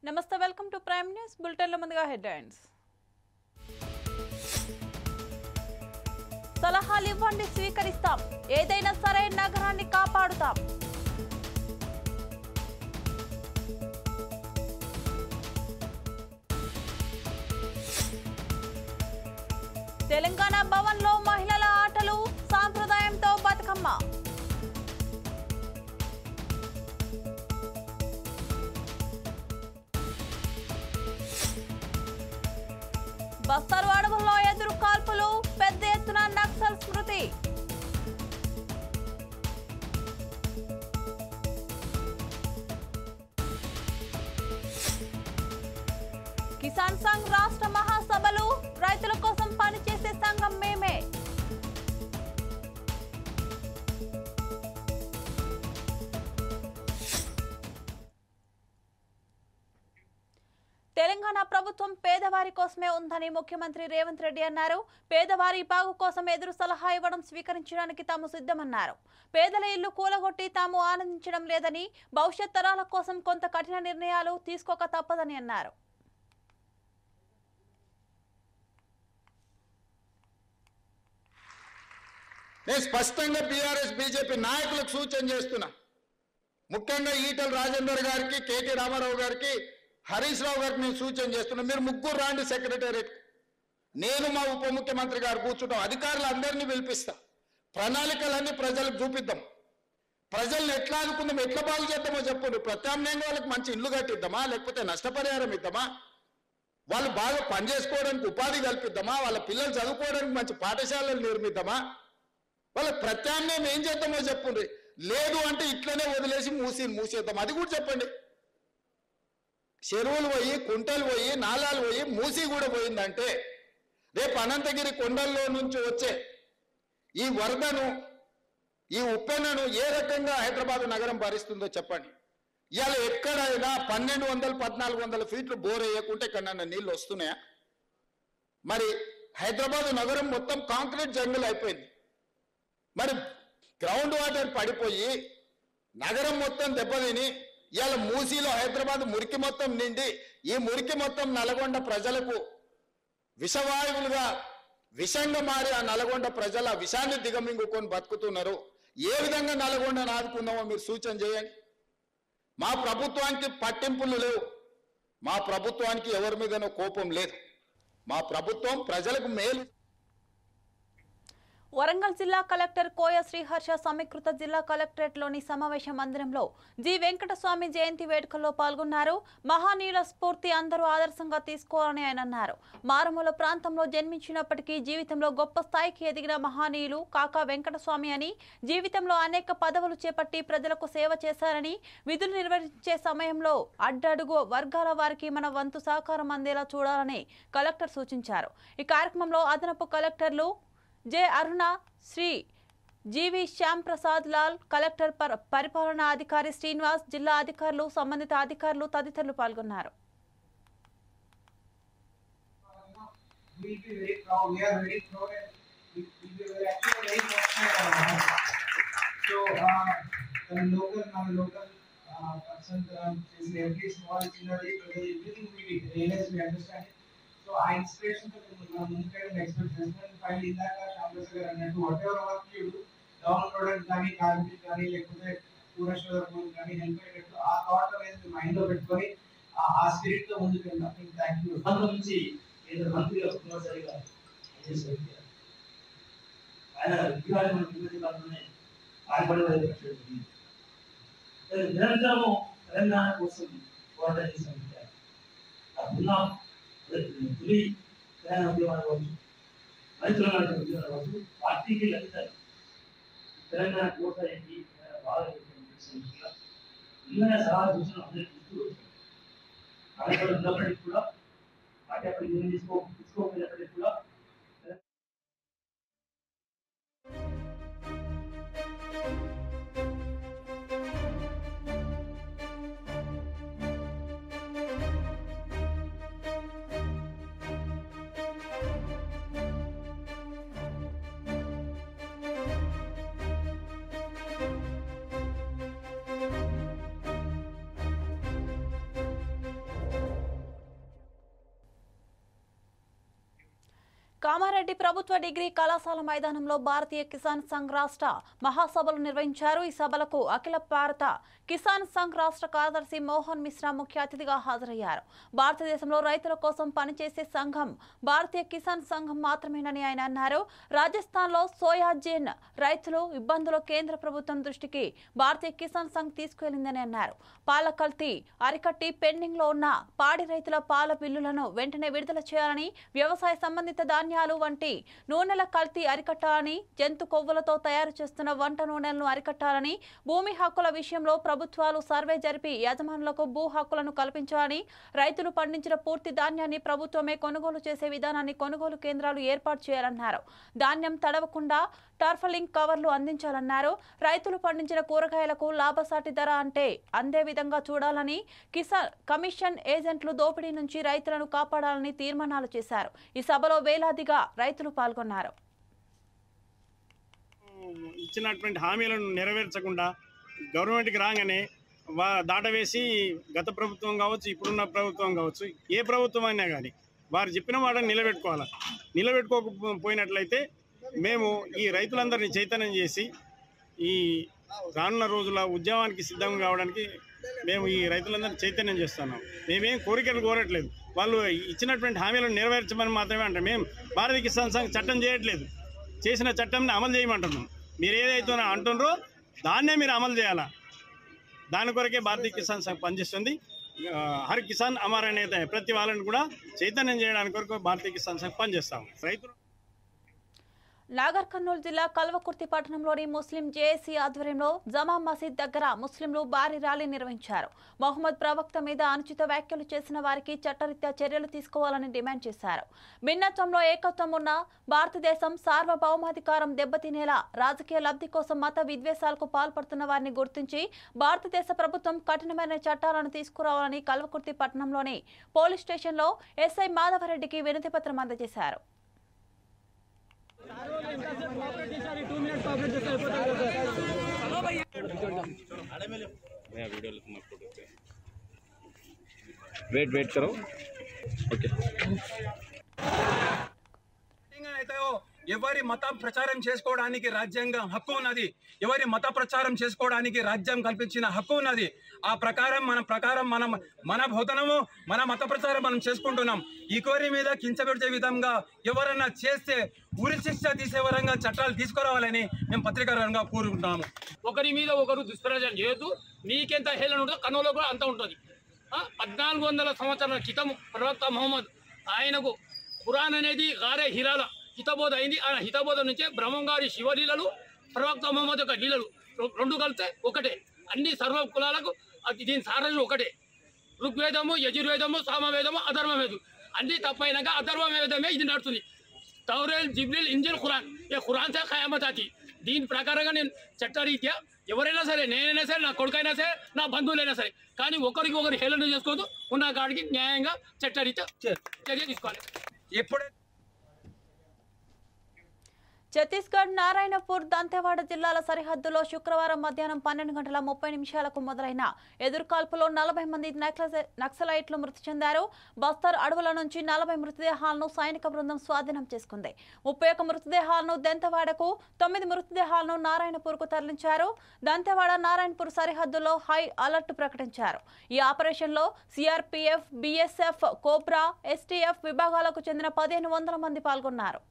నమస్తే welcome to prime news బులెటిన్ల ముందుగా headlines. సలహాలు ఇవ్వండి స్వీకరిస్తాం, ఏదైనా సరే నగరాన్ని కాపాడుతాం. తెలంగాణ భవన్లో మహిళల ఆటలు, సాంప్రదాయంతో బతుకమ్మ. బస్తరు అడవుల్లో ఎదురు కాల్పులు, పెద్ద ఎత్తున నక్సల్ స్మృతి. కిసాన్ సంఘ్ రాష్ట్ర మహాసభలు, రైతుల కోసం పనిచేసే సంఘం మేమే. తెలంగాణ ప్రభుత్వం పేదవారి కోసమే ఉందని ముఖ్యమంత్రి రేవంత్ రెడ్డి అన్నారు. పేదవారి బాగు కోసం ఎదురు సలహా ఇవ్వడం స్వీకరించడానికి తాము సిద్ధమన్నారు. పేదల ఇల్లు కూలగొట్టి తాము ఆనందించడం లేదని, భవిష్యత్ తరాల కోసం కొంత కఠిన నిర్ణయాలు తీసుకోక తప్పదని అన్నారు. నేను స్పష్టంగా బీఆర్ఎస్ బీజేపీ నాయకులకు సూచన చేస్తున్నా. ముఖ్యంగా ఈటల రాజేందర్ గారికి, కేటీ రామారావు గారికి, హరీష్ రావు గారికి నేను సూచన చేస్తున్నా. మీరు ముగ్గురు రాండి సెక్రటేరియట్. నేను మా ఉప ముఖ్యమంత్రి గారు కూర్చుంటాం. అధికారులు అందరినీ పిలిపిస్తా. ప్రణాళికలన్నీ ప్రజలకు చూపిద్దాం. ప్రజల్ని ఎట్లా అనుకుందాం, ఎట్లా బాగు చేద్దామో చెప్పండి. ప్రత్యామ్నాయంగా వాళ్ళకి మంచి ఇల్లు కట్టిద్దామా, లేకపోతే నష్టపరిహారం ఇద్దామా, వాళ్ళు బాగా పనిచేసుకోవడానికి ఉపాధి కల్పిద్దామా, వాళ్ళ పిల్లలు చదువుకోవడానికి మంచి పాఠశాలలు నిర్మిద్దామా, వాళ్ళకి ప్రత్యామ్నాయం ఏం చేద్దామో చెప్పండి. లేదు అంటే ఇట్లనే వదిలేసి మూసేద్దాం, అది కూడా చెప్పండి. చెరువులు పోయి, కుంటలు పోయి, నాలాలు పోయి, మూసి కూడా పోయిందంటే రేపు అనంతగిరి కొండల్లో నుంచి వచ్చే ఈ వరదను, ఈ ఉప్పెనను ఏ రకంగా హైదరాబాద్ నగరం భరిస్తుందో చెప్పండి. ఇవాళ ఎక్కడైనా 1200-1400 ఫీట్లు బోర్ వేయకుంటే ఎక్కడన్నా నీళ్ళు వస్తున్నాయా? మరి హైదరాబాద్ నగరం మొత్తం కాంక్రీట్ జంగుల్ అయిపోయింది. మరి గ్రౌండ్ వాటర్ పడిపోయి నగరం మొత్తం దెబ్బతిని ఇవాళ మూసీలో హైదరాబాద్ మురికి మొత్తం నిండి, ఈ మురికి మొత్తం నల్గొండ ప్రజలకు విషవాయువులుగా విషంగా మారి ఆ నల్గొండ ప్రజల విషాన్ని దిగమింగుకొని బతుకుతున్నారు. ఏ విధంగా నల్గొండను ఆదుకుందామో మీరు సూచన చేయండి. మా ప్రభుత్వానికి పట్టింపులు లేవు, మా ప్రభుత్వానికి ఎవరి మీదనో కోపం లేదు. మా ప్రభుత్వం ప్రజలకు మేలు. వరంగల్ జిల్లా కలెక్టర్ కోయ శ్రీహర్ష సమీకృత జిల్లా కలెక్టరేట్లోని సమావేశ మందిరంలో జి వెంకటస్వామి జయంతి వేడుకల్లో పాల్గొన్నారు. మహానీయుల స్ఫూర్తి అందరూ ఆదర్శంగా తీసుకోవాలని ఆయన అన్నారు. మారుమూల ప్రాంతంలో జన్మించినప్పటికీ జీవితంలో గొప్ప స్థాయికి ఎదిగిన మహానీయులు కాకా వెంకటస్వామి అని, జీవితంలో అనేక పదవులు చేపట్టి ప్రజలకు సేవ చేశారని, విధులు నిర్వహించే సమయంలో అడ్డడుగు వర్గాల వారికి మన వంతు సహకారం అందేలా చూడాలని కలెక్టర్ సూచించారు. ఈ కార్యక్రమంలో అదనపు కలెక్టర్లు జె అరుణ, శ్రీ జీవి శ్యామ్ ప్రసాద్ లాల్, కలెక్టర్ పరిపాలనా అధికారి శ్రీనివాస్, జిల్లా అధికారులు, సంబంధిత అధికారులు తదితరులు పాల్గొన్నారు. So I inspiration to ముందుకెళ్ళి ఎక్స్పెక్ట్ చేస్తున్నాను. ఫైనల్ ఇందాక శ్యామప్రసాద్ గారు అన్నట్టు whatever work you do, download కానీ, కార్మిక్ కానీ, లేకపోతే పూరేశ్వర కానీ హెల్ప్ అయ్యేటట్టు ఆ థాట్ అనేది మైండ్ లో పెట్టుకొని ఆ స్పిరిట్ తో ముందుకు వెళ్దాం. Thank you. అందులో నుంచి ఏదో మంత్రిగా కుమార్సారిగా ఆయన విద్యార్థులనే ఆడపడే నిరంతరము తెలంగాణ కోసం పోరాటం చేసిన అప్పుడున్నాం. తొలి తెలంగాణ ఉద్యమాలు కావచ్చు, రైతుల ఉద్యమాలు కావచ్చు, పార్టీకి లభిస్తారు. తెలంగాణ కోట ఏంటి, బాగా ఇలానే సలహా సూచనలు అందరికీ ఇస్తూ వచ్చారు. అక్కడ ఉన్నప్పటికీ కూడా పార్టీ అక్కడ తీసుకోకపోయినప్పటికీ కూడా కామారెడ్డి ప్రభుత్వ డిగ్రీ కళాశాల మైదానంలో భారతీయ కిసాన్ సంఘ్ రాష్ట్ర మహాసభలు నిర్వహించారు. ఈ సభలకు అఖిల భారత కిసాన్ సంఘ్ రాష్ట్ర కార్యదర్శి మోహన్ మిశ్రా ముఖ్య అతిథిగా హాజరయ్యారు. భారతదేశంలో రైతుల కోసం పనిచేసే సంఘం భారతీయ కిసాన్ సంఘం మాత్రమేనని ఆయన అన్నారు. రాజస్థాన్లో సోయాజీన్ రైతులు ఇబ్బందులు కేంద్ర ప్రభుత్వం దృష్టికి భారతీయ కిసాన్ సంఘ్ తీసుకువెళ్లిందని అన్నారు. పాల కల్తీ అరికట్టి పెండింగ్ లో ఉన్న పాడి రైతుల పాల బిల్లులను వెంటనే విడుదల చేయాలని, వ్యవసాయ సంబంధిత ధాన్యాలు వంటి నూనెల కల్తీ అరికట్టాలని, జంతు కొవ్వులతో తయారు చేస్తున్న వంట నూనెలను అరికట్టాలని, భూమి హక్కుల విషయంలో ప్రభుత్వాలు సర్వే జరిపి యజమానులకు భూ హక్కులను కల్పించాలని, రైతులు పండించిన పూర్తి ధాన్యాన్ని ప్రభుత్వమే కొనుగోలు చేసే విధానాన్ని కొనుగోలు కేంద్రాలు ఏర్పాటు చేయాలన్నారు. ధాన్యం తడవకుండా టార్ఫలింగ్ కవర్లు అందించాలన్నారు. రైతులు పండించిన కూరగాయలకు లాభసాటి ధర అంటే అందే విధంగా చూడాలని, కిసాన్ కమిషన్ ఏజెంట్లు దోపిడీ నుంచి రైతులను కాపాడాలని తీర్మానాలు చేశారు. ఈ సభలో వేలాదిగా రైతులు పాల్గొన్నారు. ఇచ్చినటువంటి హామీలను నెరవేర్చకుండా గవర్నమెంట్కి రాగానే దాటవేసి గత ప్రభుత్వం కావచ్చు, ఇప్పుడున్న ప్రభుత్వం కావచ్చు, ఏ ప్రభుత్వం అయినా కానీ వారు చెప్పిన మాటను నిలబెట్టుకోకపోయినట్లయితే మేము ఈ రైతులందరినీ చైతన్యం చేసి ఈ రానున్న రోజుల ఉద్యమానికి సిద్ధం కావడానికి మేము ఈ రైతులందరినీ చైతన్యం చేస్తున్నాం. మేమేం కోరికలు కోరట్లేదు, వాళ్ళు ఇచ్చినటువంటి హామీలను నెరవేర్చమని మాత్రమే అంటాం. మేము భారతీయ కిసాన్ సంఘ్ చట్టం చేయట్లేదు, చేసిన చట్టంని అమలు చేయమంటున్నాం. మీరు ఏదైతే అంటున్నారో దాన్నే మీరు అమలు చేయాలా, దాని కొరకే భారతీయ కిసాన్ సంఘ్ పనిచేస్తుంది. హర్ కిసాన్ అమర్ అనేది ప్రతి వాళ్ళని కూడా చైతన్యం చేయడానికి కొరకు భారతీయ కిసాన్ సంఘ్ పనిచేస్తాం. రైతులు నాగర్ కర్నూలు జిల్లా కల్వకుర్తి పట్టణంలోని ముస్లిం జేఏసీ ఆధ్వర్యంలో జమా మసీద్ దగ్గర ముస్లింలు భారీ ర్యాలీ నిర్వహించారు. మహమ్మద్ ప్రవక్త మీద అనుచిత వ్యాఖ్యలు చేసిన వారికి చట్టరీత్యా చర్యలు తీసుకోవాలని డిమాండ్ చేశారు. భిన్నత్వంలో ఏకత్వం ఉన్న భారతదేశం సార్వభౌమాధికారం దెబ్బతినేలా రాజకీయ లబ్ధి కోసం మత విద్వేషాలకు పాల్పడుతున్న వారిని గుర్తించి భారతదేశ ప్రభుత్వం కఠినమైన చట్టాలను తీసుకురావాలని కల్వకుర్తి పట్టణంలోని పోలీస్ స్టేషన్లో ఎస్ఐ మాధవరెడ్డికి వినతి పత్రం అందజేశారు. वेट करो ओके ఎవరి మత ప్రచారం చేసుకోవడానికి రాజ్యాంగం హక్కు ఉన్నది. ఎవరి మత ప్రచారం చేసుకోవడానికి రాజ్యం కల్పించిన హక్కు ఉన్నది. ఆ ప్రకారం మన బోధనము మన మత ప్రచారం మనం చేసుకుంటున్నాం. ఈ కోరి మీద కించబెట్టే విధంగా ఎవరన్నా చేస్తే ఉరి శిక్ష తీసే విధంగా చట్టాలు తీసుకురావాలని మేము పత్రికారంగా కోరుకుంటున్నాము. ఒకరి మీద ఒకరు దుష్ప్రచారం చేయొద్దు. మీకెంత హేళన ఉంటుందో కన్నులో కూడా అంత ఉంటుంది. 1400 సంవత్సరాల క్రితం ప్రవక్త మహమ్మద్ ఆయనకు ఖురాన్ అనేది గారే హిరాల హితబోధ అయింది. ఆ హితబోధ నుంచే బ్రహ్మంగారి శివలీలలు, ప్రవక్త మహమ్మద్ యొక్క లీలలు రెండు కలిస్తే ఒకటే. అన్ని సర్వ కులాలకు దీని సారం ఒకటే. ఋగ్వేదము, యజుర్వేదము, సామవేదము, అధర్వవేదం అన్ని తప్పైనాక అధర్వవేదమే ఇది నడుస్తుంది. తౌరేల్, జిబ్రిల్, ఇంజిల్, ఖురాన్ ఏ ఖురాన్ సే ఖయామత్ ఆతి. దీని ప్రకారంగా నేను చట్టరీత్యా ఎవరైనా సరే, నేనైనా సరే, నా కొడుకైనా సరే, నా బంధువులైనా సరే, కానీ ఒకరికి ఒకరు హేళన చేసుకోవద్దు. ఉన్న కాడికి న్యాయంగా చట్టరీత్యా చర్య తీసుకోవాలి. ఎప్పుడే ఛత్తీస్గఢ్ నారాయణపూర్ దంతెవాడ జిల్లాల సరిహద్దులో శుక్రవారం మధ్యాహ్నం 12:30 మొదలైన ఎదురుకాల్పులో 40 మంది నక్సలైట్లు మృతి చెందారు. బస్తర్ అడవుల నుంచి 40 మృతదేహాలను సైనిక బృందం స్వాధీనం చేసుకుంది. 31 మృతదేహాలను దంతెవాడకు, 9 మృతదేహాలను నారాయణపూర్కు తరలించారు. దంతెవాడ నారాయణపూర్ సరిహద్దులో హై అలర్ట్ ప్రకటించారు. ఈ ఆపరేషన్లో సిఆర్పీఎఫ్, బీఎస్ఎఫ్, కోబ్రా, ఎస్టీఎఫ్ విభాగాలకు చెందిన 1500 మంది పాల్గొన్నారు.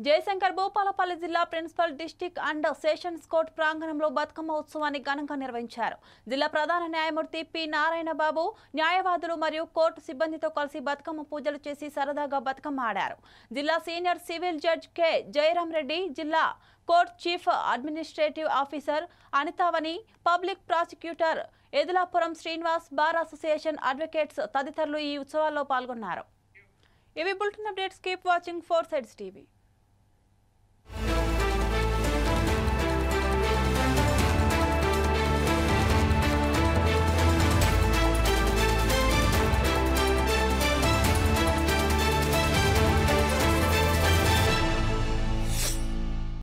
జయశంకర్ భూపాలపల్లి జిల్లా principal district and sessions court ప్రాంగణంలో బతుకమ్మ ఉత్సవాన్ని ఘనంగా నిర్వహించారు. జిల్లా ప్రధాన న్యాయమూర్తి పి నారాయణ బాబు, న్యాయవాదులు మరియు కోర్టు సిబ్బందితో కలిసి బతుకమ్మ పూజలు చేసి సరదాగా బతుకమ్మ ఆడారు. జిల్లా senior civil judge K Jayaram Reddy, జిల్లా court chief administrative officer Anitavani, public prosecutor Edulapuram Srinivas, bar association advocates తదితరులు ఈ ఉత్సవాల్లో పాల్గొన్నారు. ఇవి bulletin updates. Keep watching 4 Sides TV.